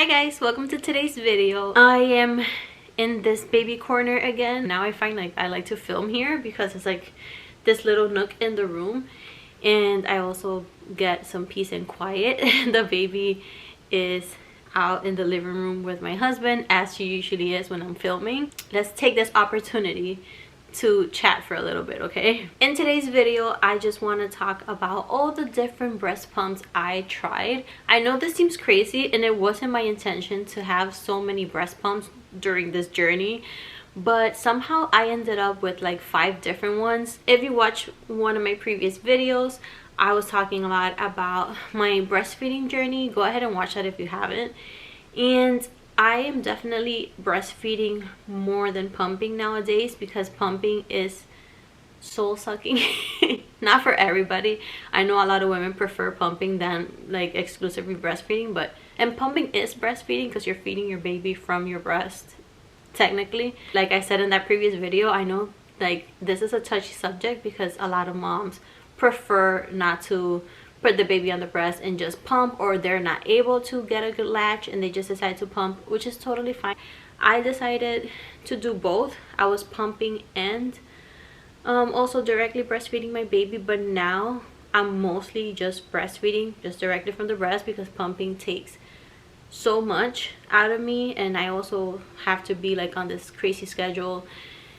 Hi guys, welcome to today's video. I am in this baby corner again. Now I find like I like to film here because it's like this little nook in the room, and I also get some peace and quiet. The baby is out in the living room with my husband, as she usually is when I'm filming. Let's take this opportunity to chat for a little bit, okay? In today's video, I just want to talk about all the different breast pumps I tried. I know this seems crazy, and it wasn't my intention to have so many breast pumps during this journey, but somehow I ended up with like 5 different ones. If you watch one of my previous videos, I was talking a lot about my breastfeeding journey. Go ahead and watch that if you haven't. And I am definitely breastfeeding more than pumping nowadays because pumping is soul sucking. Not for everybody. I know a lot of women prefer pumping than like exclusively breastfeeding, and pumping is breastfeeding because you're feeding your baby from your breast technically. Like I said in that previous video, I know like this is a touchy subject because a lot of moms prefer not to put the baby on the breast and just pump, or they're not able to get a good latch and they just decide to pump, which is totally fine. I decided to do both. I was pumping and also directly breastfeeding my baby, but now I'm mostly just breastfeeding, just directly from the breast, because pumping takes so much out of me, and I also have to be like on this crazy schedule,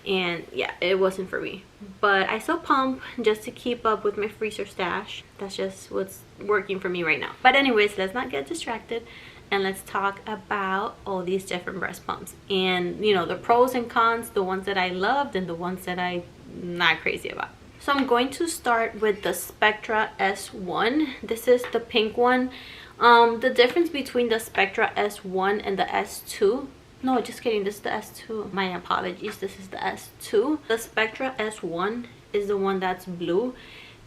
and yeah, it wasn't for me. But I still pump just to keep up with my freezer stash. That's just what's working for me right now. But anyways, let's not get distracted and let's talk about all these different breast pumps, and you know, the pros and cons, the ones that I loved and the ones that I'm not crazy about. So I'm going to start with the Spectra S1. This is the pink one. The difference between the Spectra S1 and the S2, no, just kidding, this is the S2. My apologies, this is the S2. The Spectra S1 is the one that's blue,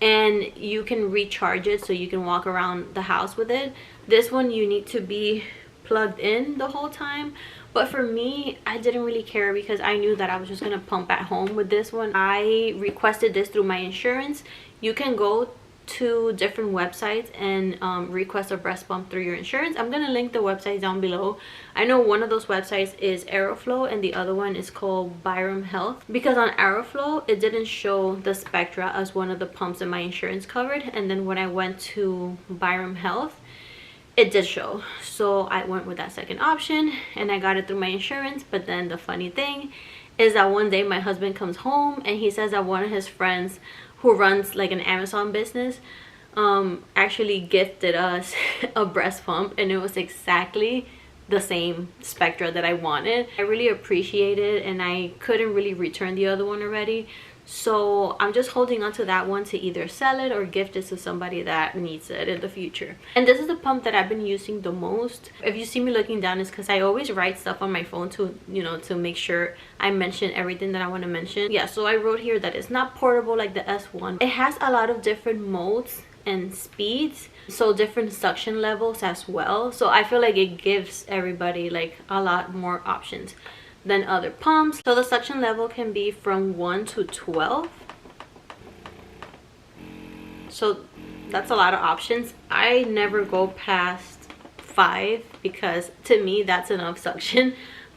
and you can recharge it so you can walk around the house with it. This one you need to be plugged in the whole time, but for me, I didn't really care because I knew that I was just gonna pump at home with this one. I requested this through my insurance. You can go to different websites and request a breast pump through your insurance. I'm gonna link the websites down below. I know one of those websites is Aeroflow and the other one is called Byram Health, because on Aeroflow it didn't show the Spectra as one of the pumps that my insurance covered, and then when I went to Byram Health it did show, so I went with that second option and I got it through my insurance. But then the funny thing is that one day my husband comes home and he says that one of his friends who runs like an Amazon business actually gifted us a breast pump, and it was exactly the same Spectra that I wanted. I really appreciate it, and I couldn't really return the other one already, so I'm just holding on to that one to either sell it or gift it to somebody that needs it in the future. And this is the pump that I've been using the most. If you see me looking down, it's because I always write stuff on my phone to, you know, to make sure I mention everything that I want to mention. Yeah, so I wrote here that it's not portable like the S1. It has a lot of different modes and speeds, so different suction levels as well, so I feel like it gives everybody like a lot more options than other pumps. So the suction level can be from 1 to 12, so that's a lot of options. I never go past 5 because to me that's enough suction,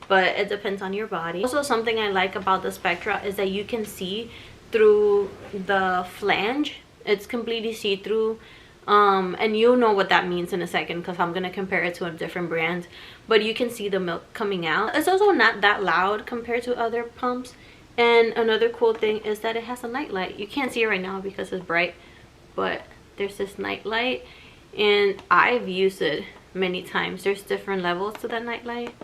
but it depends on your body. Also, something I like about the Spectra is that you can see through the flange. It's completely see-through, and you'll know what that means in a second because I'm gonna compare it to a different brand, but you can see the milk coming out. It's also not that loud compared to other pumps, and another cool thing is that it has a night light. You can't see it right now because it's bright, but there's this night light, and I've used it many times. There's different levels to that night light,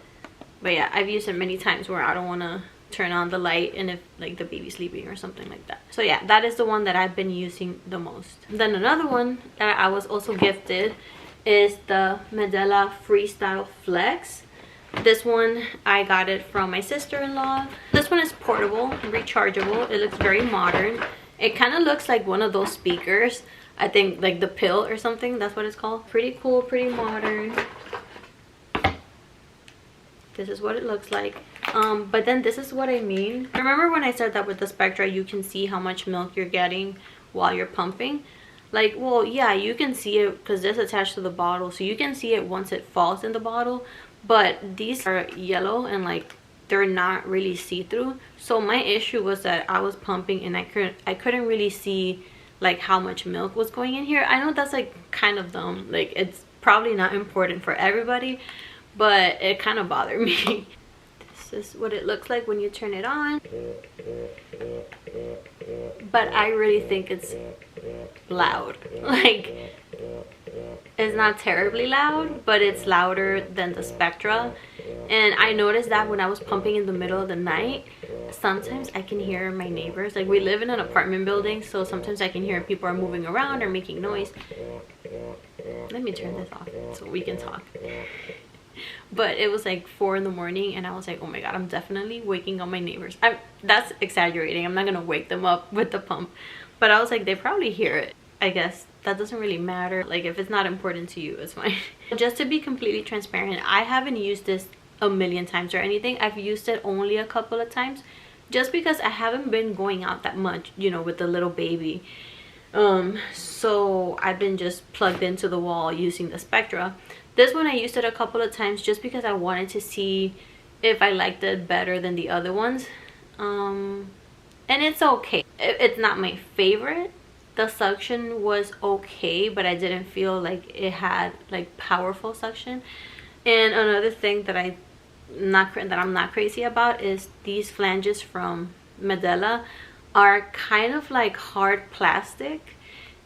but yeah, I've used it many times where I don't want to turn on the light and if like the baby's sleeping or something like that. So yeah, that is the one that I've been using the most. Then another one that I was also gifted is the Medela Freestyle Flex. This one I got it from my sister-in-law. This one is portable, rechargeable. It looks very modern. It kind of looks like one of those speakers, I think like the Pill or something, that's what it's called. Pretty cool, pretty modern. This is what it looks like. But then this is what I mean. Remember when I said that with the Spectra you can see how much milk you're getting while you're pumping? Like, well, yeah, you can see it because it's attached to the bottle, so you can see it once it falls in the bottle, but these are yellow and like they're not really see-through. So my issue was that I was pumping and I couldn't really see like how much milk was going in here. I know that's like kind of dumb, like it's probably not important for everybody, but it kind of bothered me. This is what it looks like when you turn it on, but I really think it's loud. Like, it's not terribly loud, but it's louder than the Spectra. And I noticed that when I was pumping in the middle of the night, sometimes I can hear my neighbors. Like, we live in an apartment building, so sometimes I can hear people are moving around or making noise. Let me turn this off so we can talk. But it was like 4 in the morning and I was like, oh my god, I'm definitely waking up my neighbors. That's exaggerating, I'm not gonna wake them up with the pump, but I was like, they probably hear it. I guess that doesn't really matter. Like, if it's not important to you, it's fine. Just to be completely transparent, I haven't used this a million times or anything. I've used it only a couple of times just because I haven't been going out that much, you know, with the little baby. So I've been just plugged into the wall using the Spectra. This one I used it a couple of times just because I wanted to see if I liked it better than the other ones. And it's okay. It's not my favorite. The suction was okay, but I didn't feel like it had like powerful suction. And another thing that I'm not crazy about is these flanges from Medela are kind of like hard plastic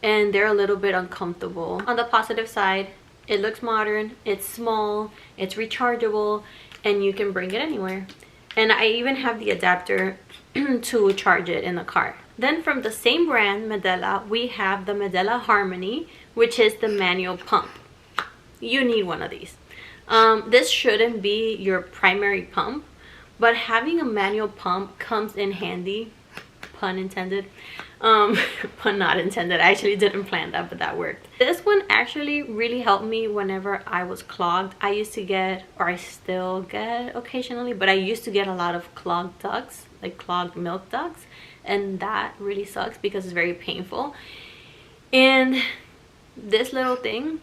and they're a little bit uncomfortable. On the positive side, it looks modern, it's small, it's rechargeable, and you can bring it anywhere. And I even have the adapter to charge it in the car. Then from the same brand, Medela, we have the Medela Harmony, which is the manual pump. You need one of these. This shouldn't be your primary pump, but having a manual pump comes in handy, pun intended. Pun not intended. I actually didn't plan that, but that worked. This one actually really helped me whenever I was clogged. I used to get, or I still get occasionally, but I used to get a lot of clogged ducts, like clogged milk ducts, and that really sucks because it's very painful. And this little thing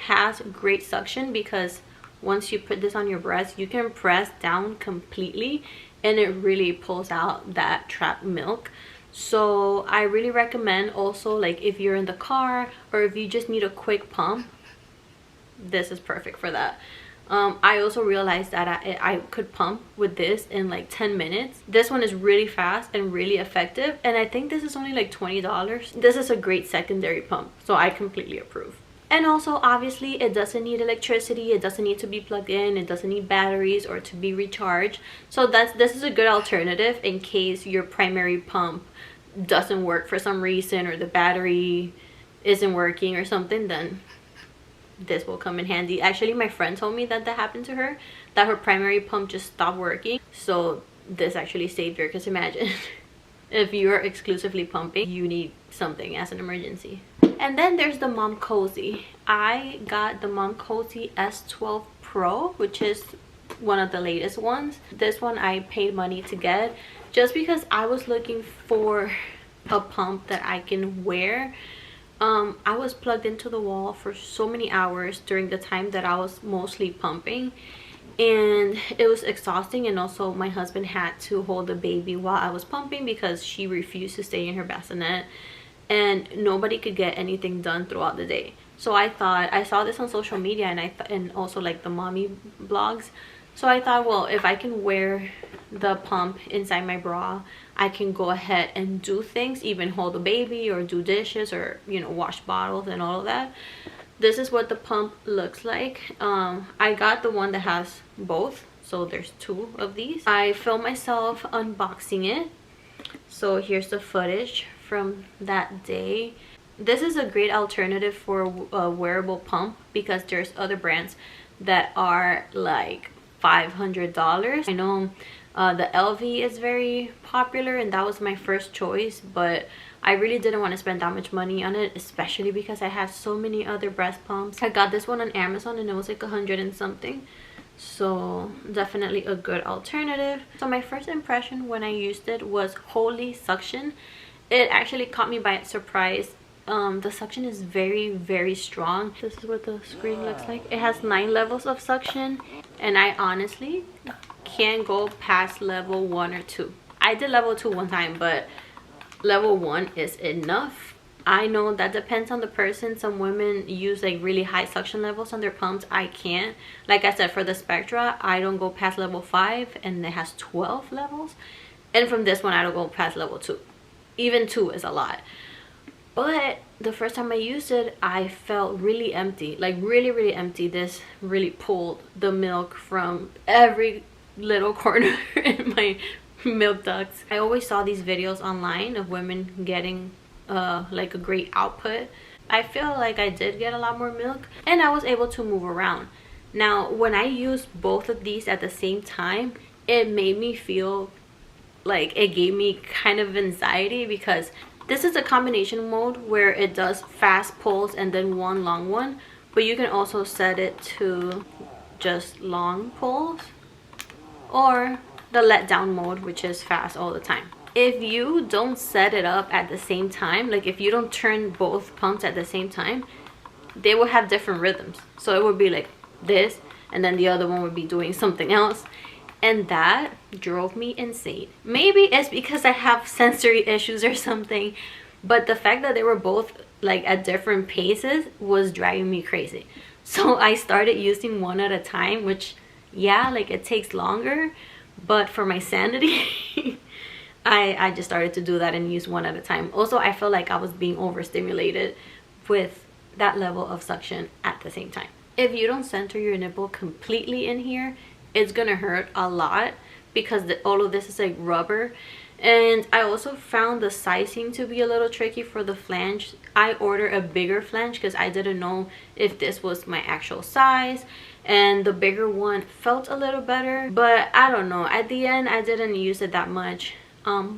has great suction because once you put this on your breast, you can press down completely and it really pulls out that trapped milk. So I really recommend also, like, if you're in the car or if you just need a quick pump, this is perfect for that. I also realized that I could pump with this in like 10 minutes. This one is really fast and really effective, and I think this is only like $20. This is a great secondary pump, so I completely approve. And also, obviously, it doesn't need electricity, it doesn't need to be plugged in, it doesn't need batteries or to be recharged. So this is a good alternative in case your primary pump doesn't work for some reason or the battery isn't working or something. Then this will come in handy. Actually, my friend told me that happened to her, that her primary pump just stopped working, so this actually saved her. Because imagine if you're exclusively pumping, you need something as an emergency. And then there's the Momcozy. I got the Momcozy S12 Pro, which is one of the latest ones. This one I paid money to get just because I was looking for a pump that I can wear. I was plugged into the wall for so many hours during the time that I was mostly pumping, and it was exhausting. And also my husband had to hold the baby while I was pumping because she refused to stay in her bassinet, and nobody could get anything done throughout the day. So I thought, I saw this on social media and also like the mommy blogs, so I thought, well, if I can wear the pump inside my bra, I can go ahead and do things, even hold a baby or do dishes or, you know, wash bottles and all of that. This is what the pump looks like. I got the one that has both, so there's two of these. I filmed myself unboxing it, so here's the footage from that day. This is a great alternative for a wearable pump because there's other brands that are like $500. I know the LV is very popular and that was my first choice, but I really didn't want to spend that much money on it, especially because I have so many other breast pumps. I got this one on Amazon and it was like 100 and something, so definitely a good alternative. So my first impression when I used it was holy suction. It actually caught me by surprise The suction is very strong. This is what the screen looks like. It has 9 levels of suction, and I honestly can't go past level 1 or 2. I did level 2 one time, but level 1 is enough. I know that depends on the person. Some women use like really high suction levels on their pumps. I can't. Like I said, for the Spectra, I don't go past level 5, and it has 12 levels. And from this one, I don't go past level 2. Even 2 is a lot. But the first time I used it, I felt really empty, like really empty. This really pulled the milk from every little corner in my milk ducts. I always saw these videos online of women getting like a great output. I feel like I did get a lot more milk, and I was able to move around. Now when I used both of these at the same time, it made me feel like it gave me kind of anxiety, because this is a combination mode where it does fast pulls and then one long one, but you can also set it to just long pulls, or the let down mode, which is fast all the time. If you don't set it up at the same time, like if you don't turn both pumps at the same time, they will have different rhythms. So it would be like this, and then the other one would be doing something else, and that drove me insane. Maybe it's because I have sensory issues or something, but the fact that they were both like at different paces was driving me crazy. So I started using one at a time, which, yeah, like it takes longer, but for my sanity I just started to do that and use one at a time. Also, I felt like I was being overstimulated with that level of suction at the same time. If you don't center your nipple completely in here, it's gonna hurt a lot, because all of this is like rubber. And I also found the sizing to be a little tricky for the flange. I ordered a bigger flange because I didn't know if this was my actual size, and the bigger one felt a little better, but I don't know. At the end, I didn't use it that much.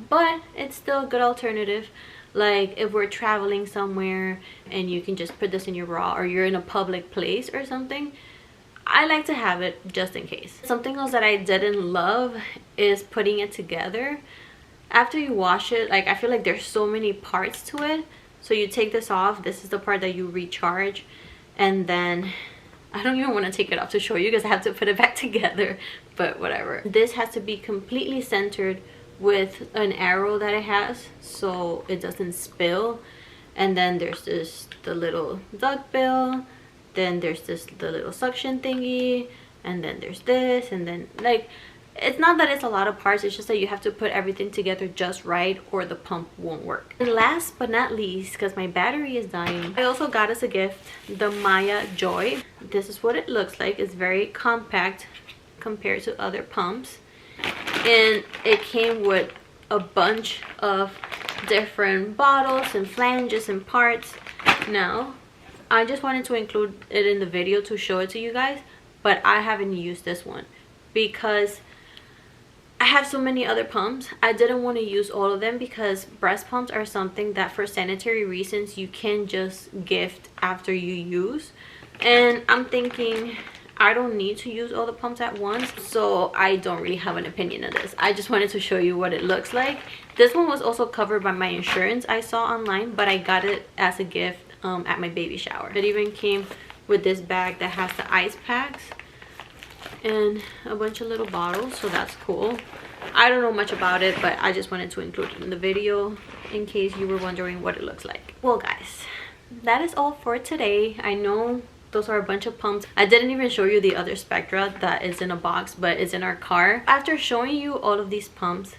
But it's still a good alternative. Like if we're traveling somewhere and you can just put this in your bra, or you're in a public place or something, I like to have it just in case. Something else that I didn't love is putting it together. After you wash it, like I feel like there's so many parts to it. So you take this off. This is the part that you recharge, and then I don't even want to take it off to show you because I have to put it back together, but whatever. This has to be completely centered with an arrow that it has so it doesn't spill. And then there's the little duck bill, then there's the little suction thingy, and then there's this, and then like it's not that it's a lot of parts, it's just that you have to put everything together just right or the pump won't work. And last but not least, because my battery is dying, I also got as a gift the Maya Joy. This is what it looks like. It's very compact compared to other pumps, and it came with a bunch of different bottles and flanges and parts. Now I just wanted to include it in the video to show it to you guys, but I haven't used this one because I have so many other pumps. I didn't want to use all of them because breast pumps are something that for sanitary reasons you can just gift after you use, and I'm thinking I don't need to use all the pumps at once, so I don't really have an opinion on this. I just wanted to show you what it looks like. This one was also covered by my insurance I saw online, but I got it as a gift at my baby shower. It even came with this bag that has the ice packs and a bunch of little bottles, so that's cool. I don't know much about it, but I just wanted to include it in the video in case you were wondering what it looks like. Well guys, that is all for today. I know those are a bunch of pumps. I didn't even show you the other Spectra that is in a box, but it's in our car. After showing you all of these pumps,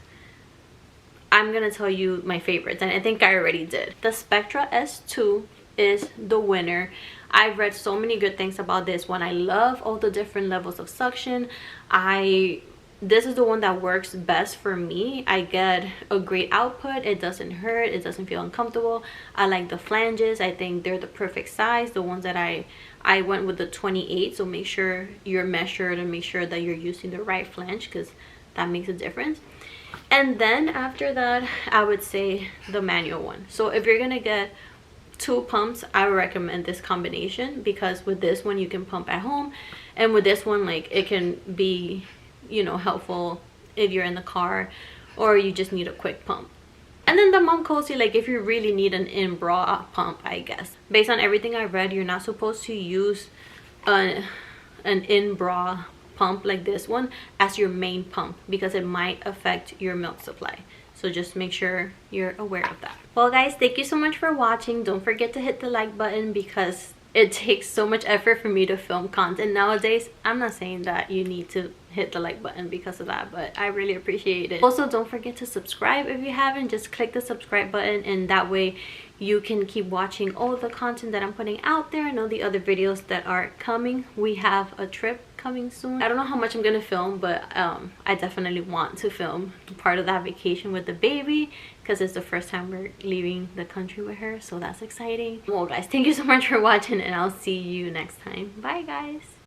I'm gonna tell you my favorites, and I think I already did. The Spectra S2 is the winner. I've read so many good things about this one. I love all the different levels of suction. This is the one that works best for me. I get a great output. It doesn't hurt. It doesn't feel uncomfortable. I like the flanges. I think they're the perfect size. The ones that I went with the 28, so make sure you're measured and make sure that you're using the right flange, because that makes a difference. And then after that, I would say the manual one. So if you're gonna get 2 pumps, I would recommend this combination, because with this one you can pump at home, and with this one, like, it can be, you know, helpful if you're in the car or you just need a quick pump. And then the Momcozy, like if you really need an in-bra pump, I guess. Based on everything I read, you're not supposed to use an in-bra pump like this one as your main pump because it might affect your milk supply. So just make sure you're aware of that. Well guys, thank you so much for watching. Don't forget to hit the like button because it takes so much effort for me to film content nowadays. I'm not saying that you need to hit the like button because of that, but I really appreciate it. Also, don't forget to subscribe if you haven't. Just click the subscribe button and that way you can keep watching all the content that I'm putting out there and all the other videos that are coming. We have a trip coming soon. I don't know how much I'm gonna film, but I definitely want to film part of that vacation with the baby because it's the first time we're leaving the country with her, so that's exciting. Well guys, thank you so much for watching and I'll see you next time. Bye guys.